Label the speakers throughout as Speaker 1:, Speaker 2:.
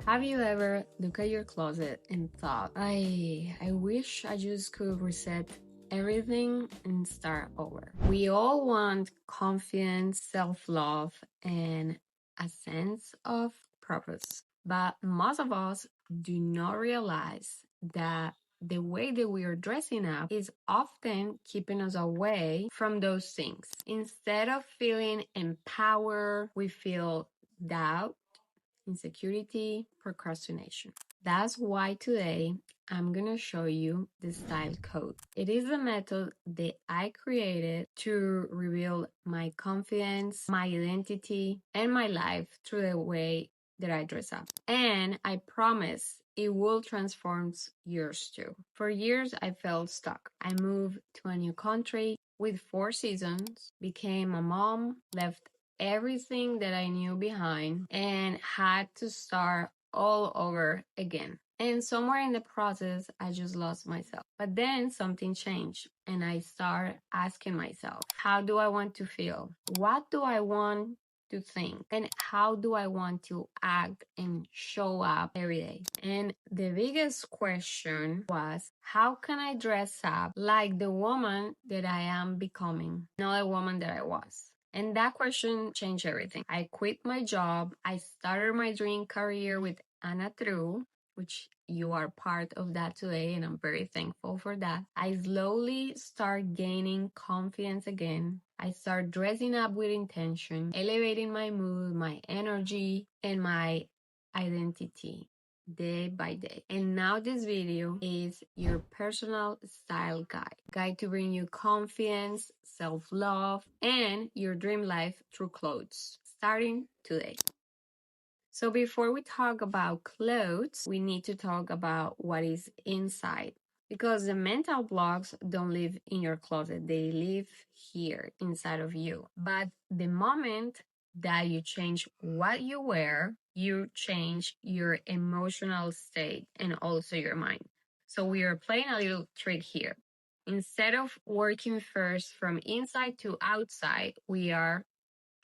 Speaker 1: Have you ever looked at your closet and thought, I wish I just could reset everything and start over? We all want confidence, self-love, and a sense of purpose. But most of us do not realize that the way that we are dressing up is often keeping us away from those things. Instead of feeling empowered, we feel doubt, insecurity, procrastination. That's why today I'm gonna show you the style code. It is a method that I created to reveal my confidence, my identity, and my life through the way that I dress up. And I promise it will transform yours too. For years, I felt stuck. I moved to a new country with 4 seasons, became a mom, left everything that I knew behind, and had to start all over again. And somewhere in the process, I just lost myself. But then something changed, and I started asking myself, how do I want to feel? What do I want to think? And how do I want to act and show up every day? And the biggest question was, how can I dress up like the woman that I am becoming, not the woman that I was? And that question changed everything. I quit my job. I started my dream career with Anna True, which you are part of that today, and I'm very thankful for that. I slowly start gaining confidence again. I start dressing up with intention, elevating my mood, my energy, and my identity day by day. And now this video is your personal style guide to bring you confidence, self-love, and your dream life through clothes, starting today. So before we talk about clothes, we need to talk about what is inside. Because the mental blocks don't live in your closet, they live here inside of you. But the moment that you change what you wear, you change your emotional state and also your mind. So we are playing a little trick here. Instead of working first from inside to outside, we are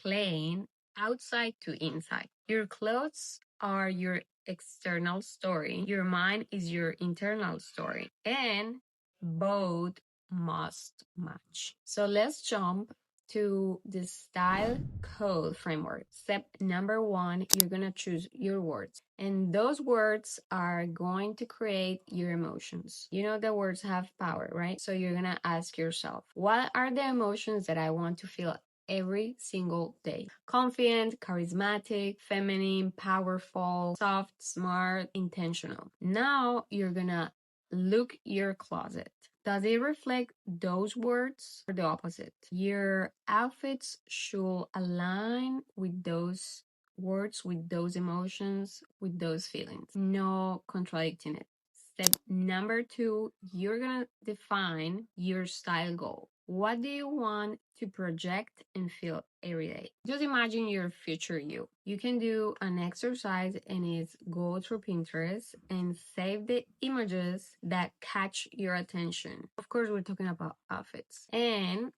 Speaker 1: playing outside to inside. Your clothes are your external story, your mind is your internal story, and both must match. So let's jump to the style code framework. Step number 1, you're gonna choose your words, and those words are going to create your emotions. You know the words have power, right? So you're gonna ask yourself, what are the emotions that I want to feel every single day? Confident, charismatic, feminine, powerful, soft, smart, intentional. Now you're gonna look your closet. Does it reflect those words or the opposite? Your outfits should align with those words, with those emotions, with those feelings. No contradicting it. Step number 2, you're gonna define your style goal. What do you want to project and feel every day? Just imagine your future you. You can do an exercise and it's go through Pinterest and save the images that catch your attention. Of course, we're talking about outfits. And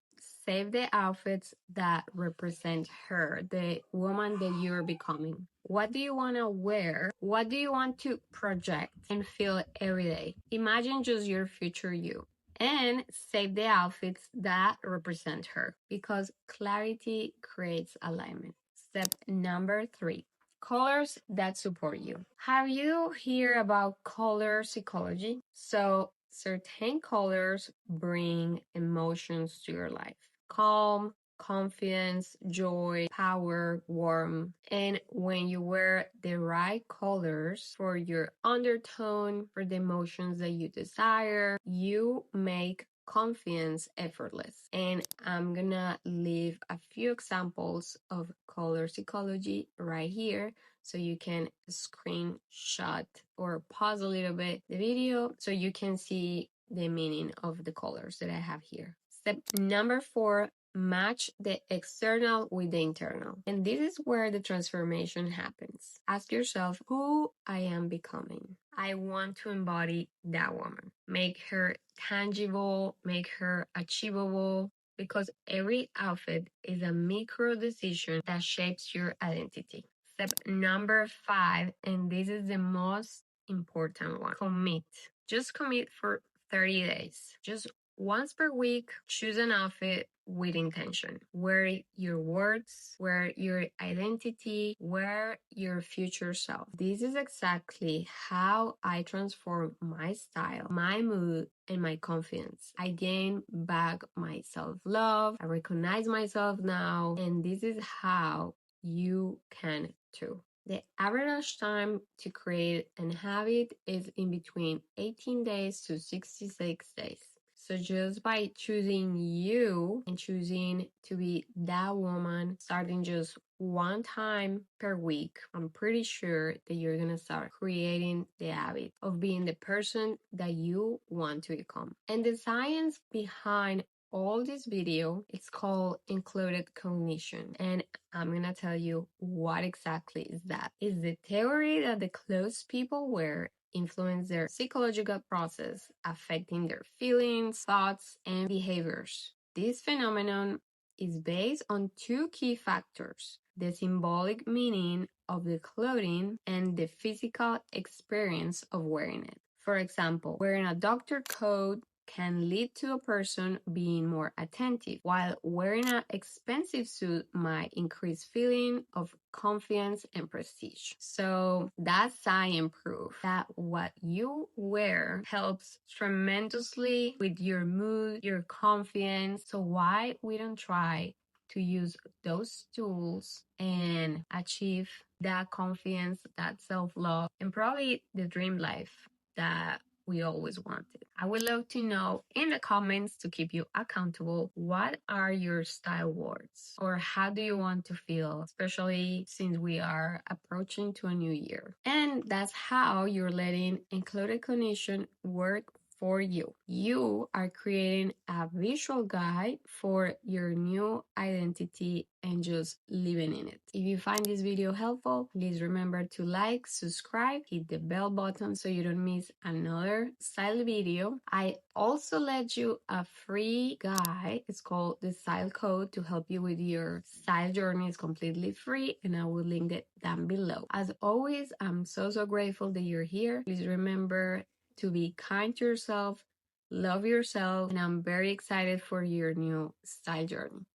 Speaker 1: save the outfits that represent her, the woman that you're becoming. What do you want to wear? What do you want to project and feel every day? Imagine just your future you and save the outfits that represent her, because clarity creates alignment. Step number 3, colors that support you. Have you heard about color psychology? So certain colors bring emotions to your life. Calm, confidence, joy, power, warmth. And when you wear the right colors for your undertone, for the emotions that you desire, you make confidence effortless. And I'm gonna leave a few examples of color psychology right here, so you can screenshot or pause a little bit the video so you can see the meaning of the colors that I have here. Step number 4, match the external with the internal. And this is where the transformation happens. Ask yourself who I am becoming. I want to embody that woman. Make her tangible, make her achievable, because every outfit is a micro decision that shapes your identity. Step number 5, and this is the most important one: commit. Just commit for 30 days. Just once per week, choose an outfit with intention. Wear your words, wear your identity, wear your future self. This is exactly how I transform my style, my mood, and my confidence. I gain back my self love. I recognize myself now, and this is how you can too. The average time to create an habit is in between 18 days to 66 days. So just by choosing you and choosing to be that woman, starting just one time per week, I'm pretty sure that you're gonna start creating the habit of being the person that you want to become. And the science behind all this video, it's called included cognition, and I'm gonna tell you what exactly is that. It's the theory that the clothes people wear influence their psychological process, affecting their feelings, thoughts, and behaviors. This phenomenon is based on two key factors: the symbolic meaning of the clothing and the physical experience of wearing it. For example, wearing a doctor coat can lead to a person being more attentive, while wearing an expensive suit might increase feeling of confidence and prestige. So that's science proof that what you wear helps tremendously with your mood, your confidence. So why we don't try to use those tools and achieve that confidence, that self-love, and probably the dream life that we always wanted. I would love to know in the comments, to keep you accountable, what are your style words, or how do you want to feel, especially since we are approaching to a new year. And that's how you're letting included cognition work for you. You are creating a visual guide for your new identity and just living in it. If you find this video helpful, please remember to like, subscribe, hit the bell button so you don't miss another style video. I also let you a free guide. It's called the Style Code to help you with your style journey. It's completely free, and I will link it down below. As always, I'm so grateful that you're here. Please remember to be kind to yourself, love yourself, and I'm very excited for your new style journey.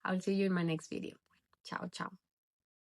Speaker 1: I'll see you in my next video. Ciao, ciao.